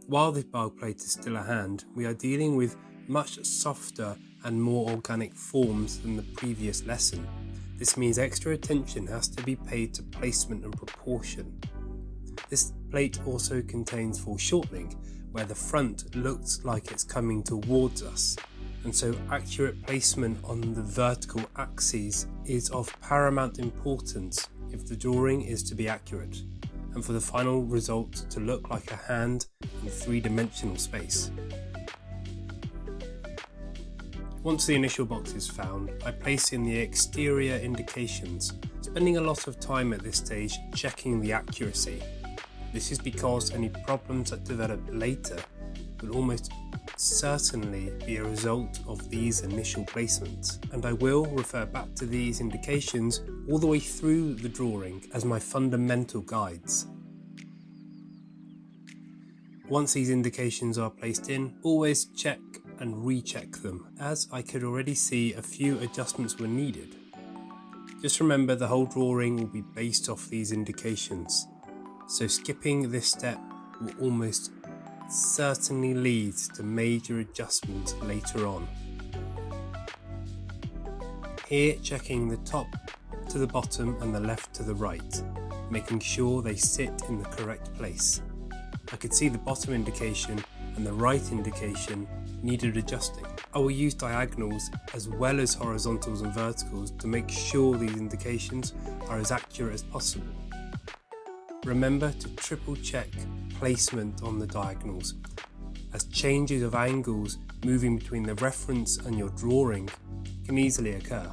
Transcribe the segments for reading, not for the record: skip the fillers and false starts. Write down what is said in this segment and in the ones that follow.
While this Bargue plate is still a hand, we are dealing with much softer and more organic forms than the previous lesson. This means extra attention has to be paid to placement and proportion. This plate also contains foreshortening, where the front looks like it's coming towards us, and so accurate placement on the vertical axes is of paramount importance if the drawing is to be accurate, and for the final result to look like a hand in three-dimensional space. Once the initial box is found, I place in the exterior indications, spending a lot of time at this stage checking the accuracy. This is because any problems that develop later will almost certainly be a result of these initial placements, and I will refer back to these indications all the way through the drawing as my fundamental guides. Once these indications are placed in, always check and recheck them, as I could already see a few adjustments were needed. Just remember the whole drawing will be based off these indications, so skipping this step will almost certainly lead to major adjustments later on. Here checking the top to the bottom and the left to the right, making sure they sit in the correct place. I could see the bottom indication and the right indication needed adjusting. I will use diagonals as well as horizontals and verticals to make sure these indications are as accurate as possible. Remember to triple check placement on the diagonals, as changes of angles moving between the reference and your drawing can easily occur.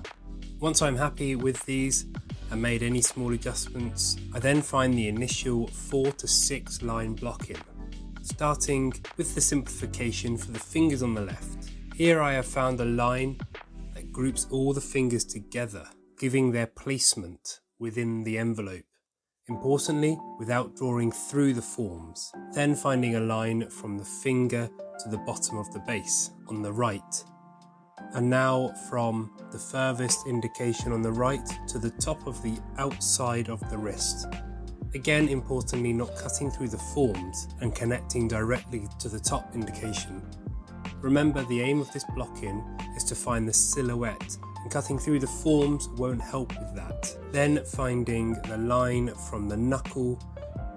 Once I'm happy with these and made any small adjustments, I then find the initial 4 to 6 line blocking, starting with the simplification for the fingers on the left. Here I have found a line that groups all the fingers together, giving their placement within the envelope, importantly without drawing through the forms. Then finding a line from the finger to the bottom of the base on the right, and now from the furthest indication on the right to the top of the outside of the wrist. Again, importantly, not cutting through the forms and connecting directly to the top indication. Remember, the aim of this block-in is to find the silhouette, and cutting through the forms won't help with that. Then finding the line from the knuckle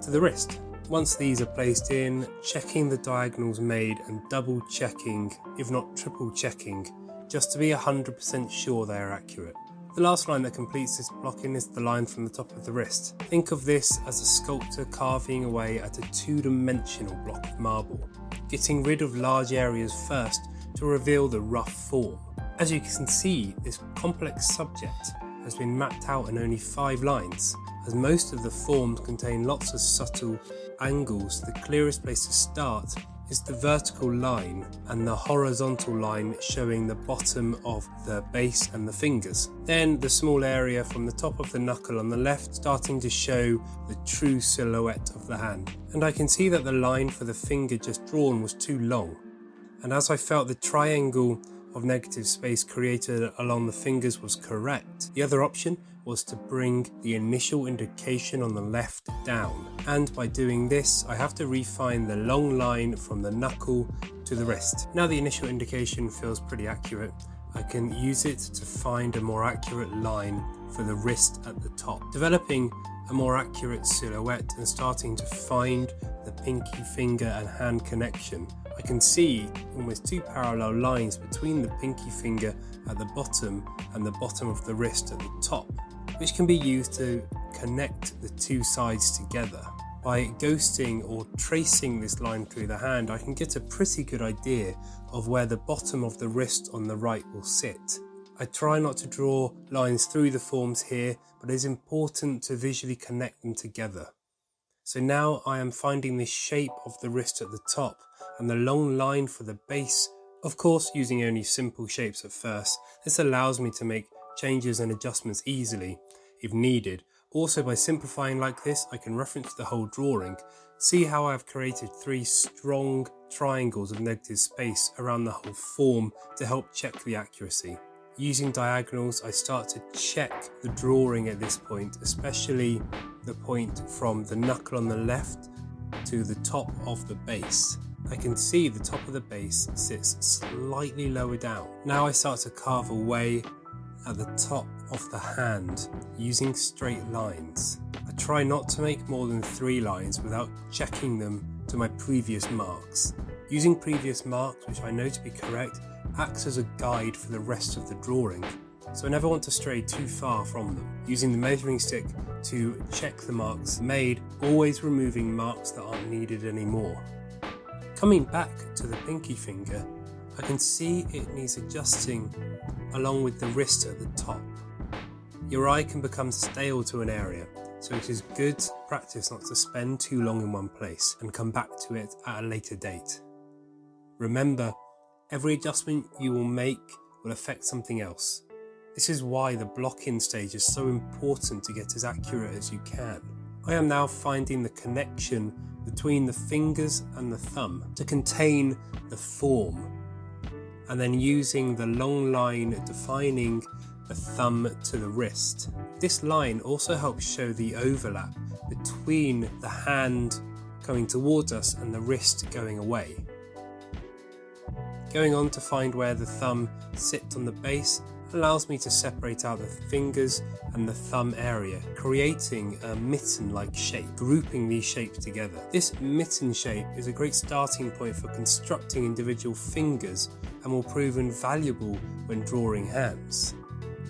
to the wrist. Once these are placed in, checking the diagonals made and double checking, if not triple checking, just to be 100% sure they are accurate. The last line that completes this block-in is the line from the top of the wrist. Think of this as a sculptor carving away at a two-dimensional block of marble, getting rid of large areas first to reveal the rough form. As you can see, this complex subject has been mapped out in only 5 lines, as most of the forms contain lots of subtle angles. The clearest place to start is the vertical line and the horizontal line showing the bottom of the base and the fingers. Then the small area from the top of the knuckle on the left starting to show the true silhouette of the hand. And I can see that the line for the finger just drawn was too long, and as I felt the triangle of negative space created along the fingers was correct, the other option was to bring the initial indication on the left down, and by doing this I have to refine the long line from the knuckle to the wrist. Now the initial indication feels pretty accurate. I can use it to find a more accurate line for the wrist at the top, developing a more accurate silhouette and starting to find the pinky finger and hand connection. I can see almost 2 parallel lines between the pinky finger at the bottom and the bottom of the wrist at the top, which can be used to connect the 2 sides together. By ghosting or tracing this line through the hand, I can get a pretty good idea of where the bottom of the wrist on the right will sit. I try not to draw lines through the forms here, but it is important to visually connect them together. So now I am finding the shape of the wrist at the top and the long line for the base, of course using only simple shapes at first. This allows me to make changes and adjustments easily if needed. Also, by simplifying like this, I can reference the whole drawing. See how I have created 3 strong triangles of negative space around the whole form to help check the accuracy. Using diagonals, I start to check the drawing at this point, especially the point from the knuckle on the left to the top of the base. I can see the top of the base sits slightly lower down. Now I start to carve away at the top of the hand using straight lines. I try not to make more than 3 lines without checking them to my previous marks. Using previous marks, which I know to be correct, acts as a guide for the rest of the drawing, so I never want to stray too far from them. Using the measuring stick to check the marks made, always removing marks that aren't needed anymore. Coming back to the pinky finger, I can see it needs adjusting along with the wrist at the top. Your eye can become stale to an area, so it is good practice not to spend too long in one place and come back to it at a later date. Remember, every adjustment you will make will affect something else. This is why the block-in stage is so important to get as accurate as you can. I am now finding the connection between the fingers and the thumb to contain the form, and then using the long line defining the thumb to the wrist. This line also helps show the overlap between the hand coming towards us and the wrist going away. Going on to find where the thumb sits on the base allows me to separate out the fingers and the thumb area, creating a mitten-like shape, grouping these shapes together. This mitten shape is a great starting point for constructing individual fingers and will prove invaluable when drawing hands.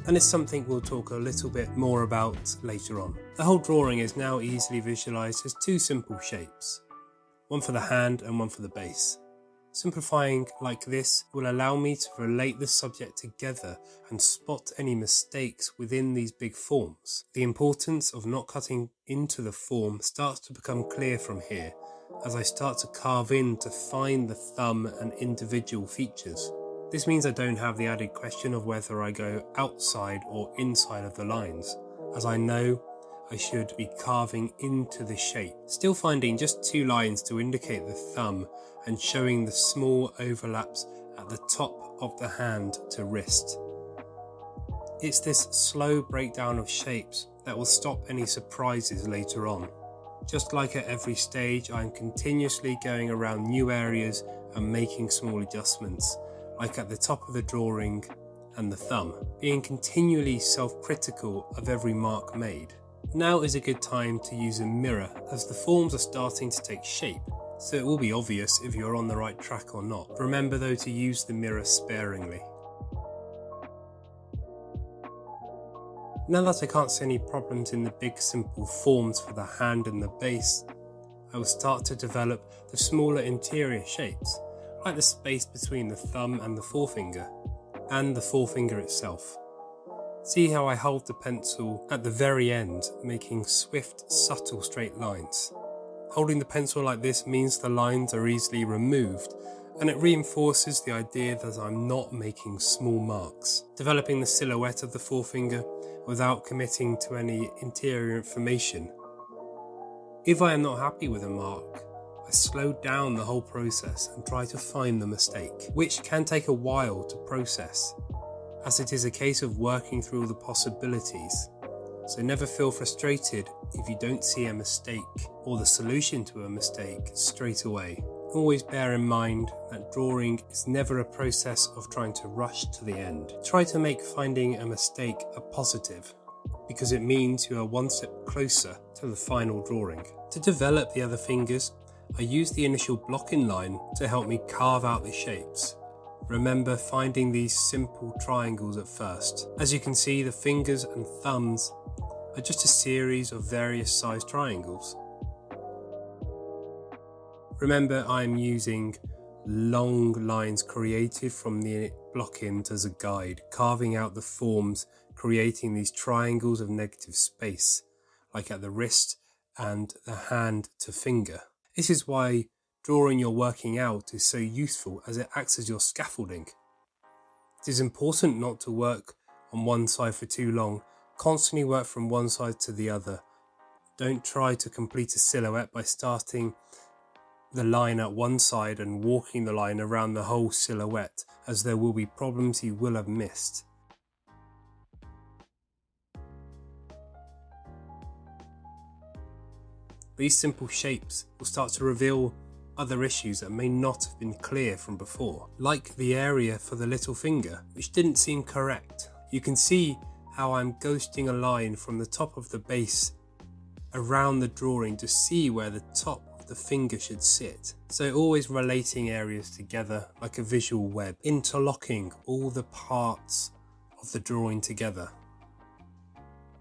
And it's something we'll talk a little bit more about later on. The whole drawing is now easily visualized as 2 simple shapes, one for the hand and one for the base. Simplifying like this will allow me to relate the subject together and spot any mistakes within these big forms. The importance of not cutting into the form starts to become clear from here, as I start to carve in to find the thumb and individual features. This means I don't have the added question of whether I go outside or inside of the lines, as I know I should be carving into the shape, still finding just 2 lines to indicate the thumb and showing the small overlaps at the top of the hand to wrist. It's this slow breakdown of shapes that will stop any surprises later on. Just like at every stage, I am continuously going around new areas and making small adjustments, like at the top of the drawing and the thumb, being continually self-critical of every mark made. Now is a good time to use a mirror, as the forms are starting to take shape, so it will be obvious if you're on the right track or not. Remember though to use the mirror sparingly. Now that I can't see any problems in the big simple forms for the hand and the base, I will start to develop the smaller interior shapes, like the space between the thumb and the forefinger, and the forefinger itself. See how I hold the pencil at the very end, making swift, subtle straight lines. Holding the pencil like this means the lines are easily removed, and it reinforces the idea that I'm not making small marks. Developing the silhouette of the forefinger without committing to any interior information. If I am not happy with a mark, I slow down the whole process and try to find the mistake, which can take a while to process, as it is a case of working through the possibilities. So never feel frustrated if you don't see a mistake or the solution to a mistake straight away. Always bear in mind that drawing is never a process of trying to rush to the end. Try to make finding a mistake a positive, because it means you are one step closer to the final drawing. To develop the other fingers, I use the initial block-in line to help me carve out the shapes. Remember finding these simple triangles at first. As you can see, the fingers and thumbs are just a series of various sized triangles. Remember, I'm using long lines created from the block-ins as a guide, carving out the forms, creating these triangles of negative space, like at the wrist and the hand to finger. This is why drawing your working out is so useful, as it acts as your scaffolding. It is important not to work on one side for too long. Constantly work from one side to the other. Don't try to complete a silhouette by starting the line at one side and walking the line around the whole silhouette, as there will be problems you will have missed. These simple shapes will start to reveal other issues that may not have been clear from before, like the area for the little finger, which didn't seem correct. You can see how I'm ghosting a line from the top of the base around the drawing to see where the top of the finger should sit. So always relating areas together like a visual web, interlocking all the parts of the drawing together.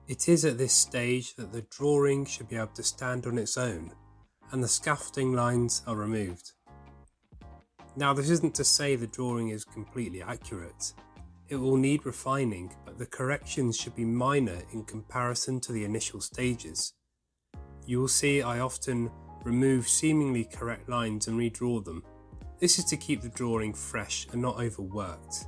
It is at this stage that the drawing should be able to stand on its own and the scaffolding lines are removed. Now, this isn't to say the drawing is completely accurate. It will need refining, but the corrections should be minor in comparison to the initial stages. You will see I often remove seemingly correct lines and redraw them. This is to keep the drawing fresh and not overworked.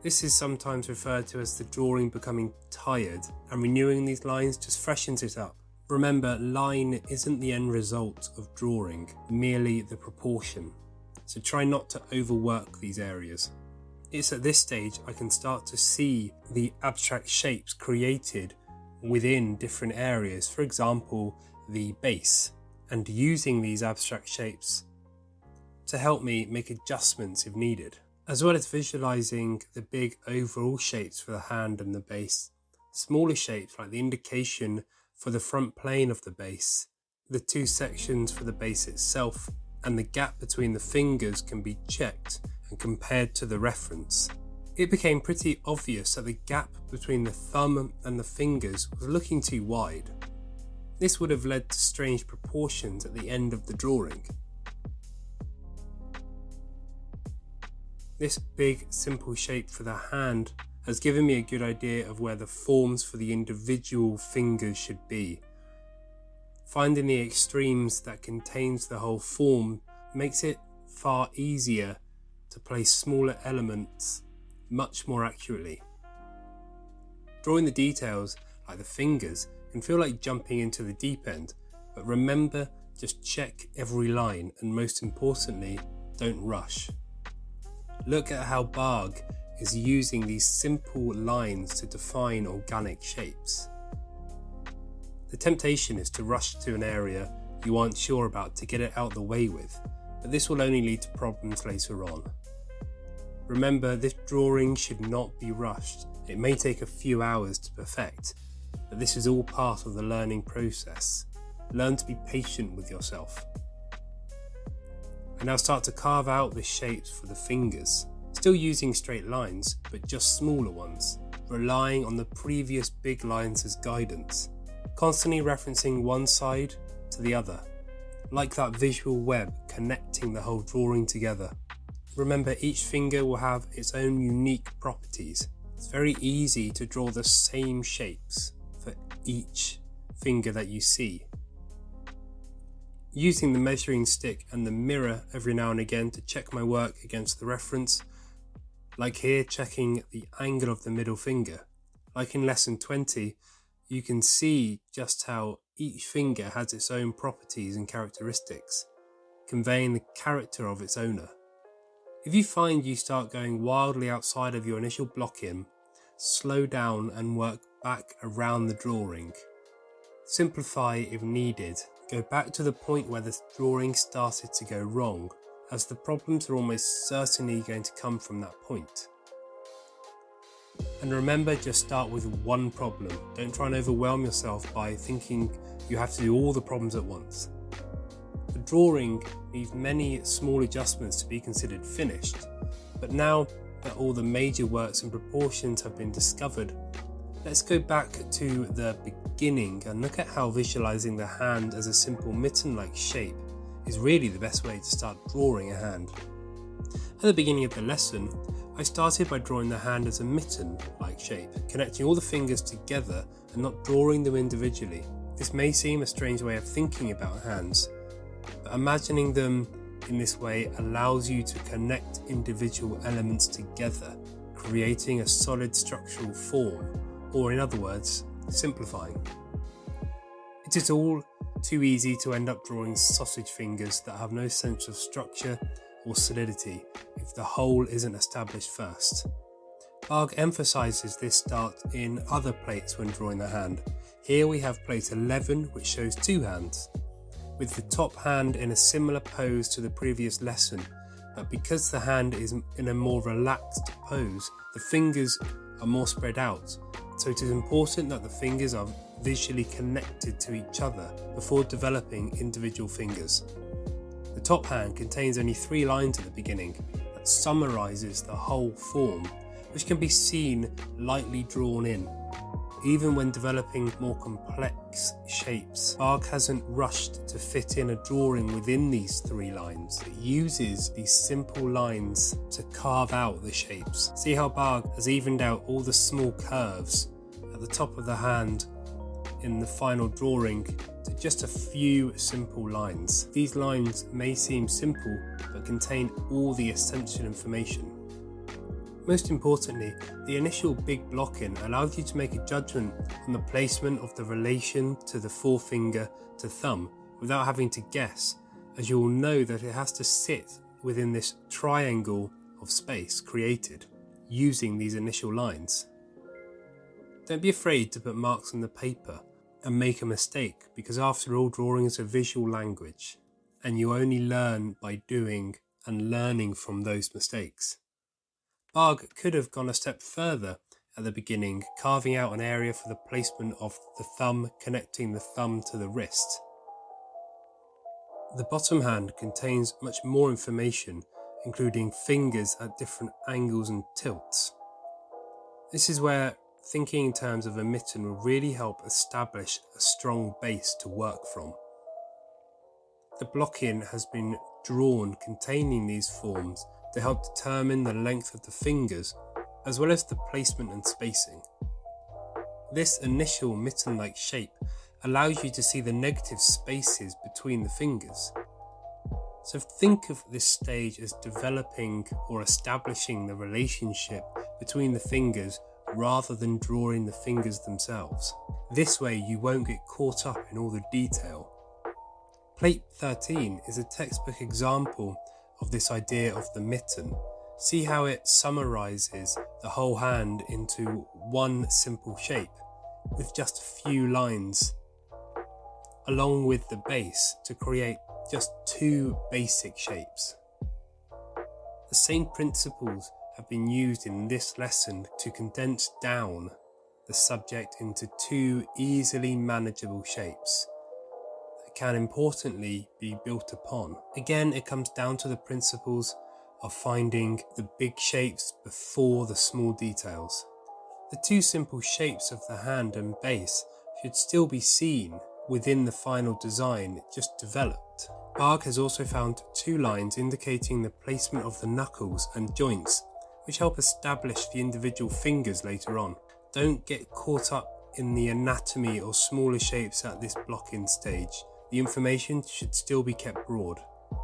This is sometimes referred to as the drawing becoming tired, and renewing these lines just freshens it up. Remember, line isn't the end result of drawing, merely the proportion. So try not to overwork these areas. It's at this stage I can start to see the abstract shapes created within different areas, for example, the base, and using these abstract shapes to help me make adjustments if needed. As well as visualizing the big overall shapes for the hand and the base, smaller shapes like the indication for the front plane of the base, the two sections for the base itself, and the gap between the fingers can be checked and compared to the reference. It became pretty obvious that the gap between the thumb and the fingers was looking too wide. This would have led to strange proportions at the end of the drawing. This big, simple shape for the hand has given me a good idea of where the forms for the individual fingers should be. Finding the extremes that contains the whole form makes it far easier to place smaller elements much more accurately. Drawing the details, like the fingers, can feel like jumping into the deep end, but remember, just check every line and most importantly, don't rush. Look at how Bargue is using these simple lines to define organic shapes. The temptation is to rush to an area you aren't sure about to get it out the way with, but this will only lead to problems later on. Remember, this drawing should not be rushed. It may take a few hours to perfect, but this is all part of the learning process. Learn to be patient with yourself. I now start to carve out the shapes for the fingers, still using straight lines, but just smaller ones, relying on the previous big lines as guidance, constantly referencing one side to the other, like that visual web connecting the whole drawing together. Remember, each finger will have its own unique properties. It's very easy to draw the same shapes for each finger that you see. Using the measuring stick and the mirror every now and again to check my work against the reference, like here checking the angle of the middle finger. Like in lesson 20, you can see just how each finger has its own properties and characteristics, conveying the character of its owner. If you find you start going wildly outside of your initial block-in, slow down and work back around the drawing. Simplify if needed. Go back to the point where the drawing started to go wrong, as the problems are almost certainly going to come from that point. And remember, just start with one problem. Don't try and overwhelm yourself by thinking you have to do all the problems at once. The drawing needs many small adjustments to be considered finished, but now that all the major works and proportions have been discovered, let's go back to the beginning and look at how visualizing the hand as a simple mitten-like shape is really the best way to start drawing a hand. At the beginning of the lesson, I started by drawing the hand as a mitten-like shape, connecting all the fingers together and not drawing them individually. This may seem a strange way of thinking about hands, but imagining them in this way allows you to connect individual elements together, creating a solid structural form, or in other words, simplifying. It is all too easy to end up drawing sausage fingers that have no sense of structure or solidity if the whole isn't established first. Bargue emphasises this start in other plates when drawing the hand. Here we have plate 11, which shows two hands, with the top hand in a similar pose to the previous lesson, but because the hand is in a more relaxed pose, the fingers are more spread out, so it is important that the fingers are visually connected to each other before developing individual fingers. The top hand contains only 3 lines at the beginning that summarises the whole form, which can be seen lightly drawn in. Even when developing more complex shapes, Bargue hasn't rushed to fit in a drawing within these 3 lines. It uses these simple lines to carve out the shapes. See how Bargue has evened out all the small curves at the top of the hand in the final drawing to just a few simple lines. These lines may seem simple, but contain all the essential information. Most importantly, the initial big block-in allows you to make a judgment on the placement of the relation to the forefinger to thumb without having to guess, as you will know that it has to sit within this triangle of space created using these initial lines. Don't be afraid to put marks on the paper and make a mistake, because after all, drawing is a visual language and you only learn by doing and learning from those mistakes. Bargue could have gone a step further at the beginning, carving out an area for the placement of the thumb, connecting the thumb to the wrist. The bottom hand contains much more information, including fingers at different angles and tilts. This is where thinking in terms of a mitten will really help establish a strong base to work from. The block-in has been drawn containing these forms to help determine the length of the fingers, as well as the placement and spacing. This initial mitten-like shape allows you to see the negative spaces between the fingers. So think of this stage as developing or establishing the relationship between the fingers rather than drawing the fingers themselves. This way you won't get caught up in all the detail. Plate 13 is a textbook example of this idea of the mitten. See how it summarises the whole hand into one simple shape with just a few lines, along with the base to create just 2 basic shapes. The same principles have been used in this lesson to condense down the subject into 2 easily manageable shapes can importantly be built upon. Again, it comes down to the principles of finding the big shapes before the small details. The 2 simple shapes of the hand and base should still be seen within the final design just developed. Bargue has also found 2 lines indicating the placement of the knuckles and joints, which help establish the individual fingers later on. Don't get caught up in the anatomy or smaller shapes at this block-in stage. The information should still be kept broad.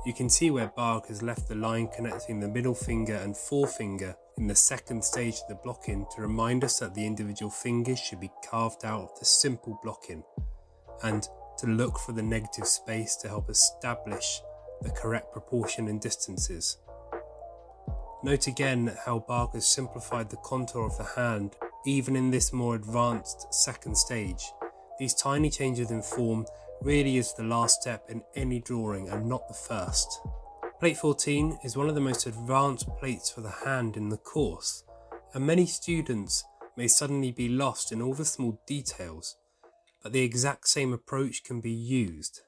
You can see where Bargue has left the line connecting the middle finger and forefinger in the second stage of the block-in to remind us that the individual fingers should be carved out of the simple block-in, and to look for the negative space to help establish the correct proportion and distances. Note again how Bargue has simplified the contour of the hand even in this more advanced second stage. These tiny changes in form really is the last step in any drawing and not the first. Plate 14 is one of the most advanced plates for the hand in the course, and many students may suddenly be lost in all the small details, but the exact same approach can be used.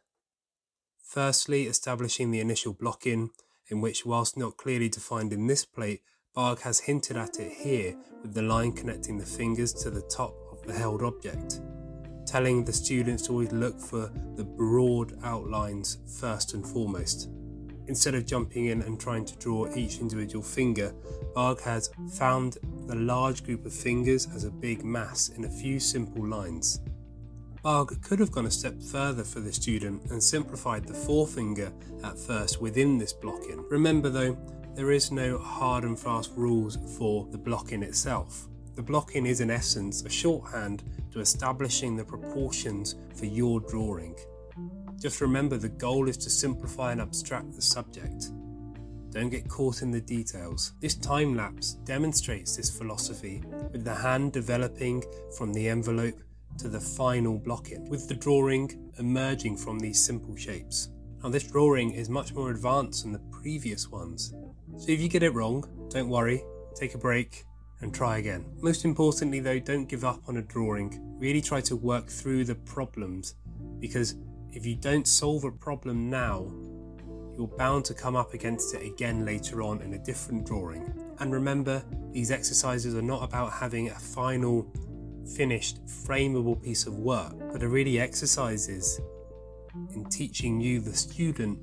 Firstly, establishing the initial block-in, in which, whilst not clearly defined in this plate, Bargue has hinted at it here with the line connecting the fingers to the top of the held object, telling the students to always look for the broad outlines first and foremost. Instead of jumping in and trying to draw each individual finger, Bargue has found the large group of fingers as a big mass in a few simple lines. Bargue could have gone a step further for the student and simplified the forefinger at first within this block-in. Remember though, there is no hard and fast rules for the block-in itself. The block-in is in essence a shorthand to establishing the proportions for your drawing. Just remember, the goal is to simplify and abstract the subject. don't get caught in the details. This time lapse demonstrates this philosophy, with the hand developing from the envelope to the final blocking, with the drawing emerging from these simple shapes. Now this drawing is much more advanced than the previous ones, so if you get it wrong, don't worry, take a break and try again. Most importantly though, don't give up on a drawing. Really try to work through the problems, because if you don't solve a problem now, you're bound to come up against it again later on in a different drawing. And remember, these exercises are not about having a final, finished, frameable piece of work, but are really exercises in teaching you, the student,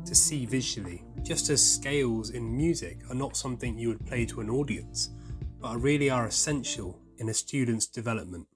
to see visually. Just as scales in music are not something you would play to an audience, but really are essential in a student's development.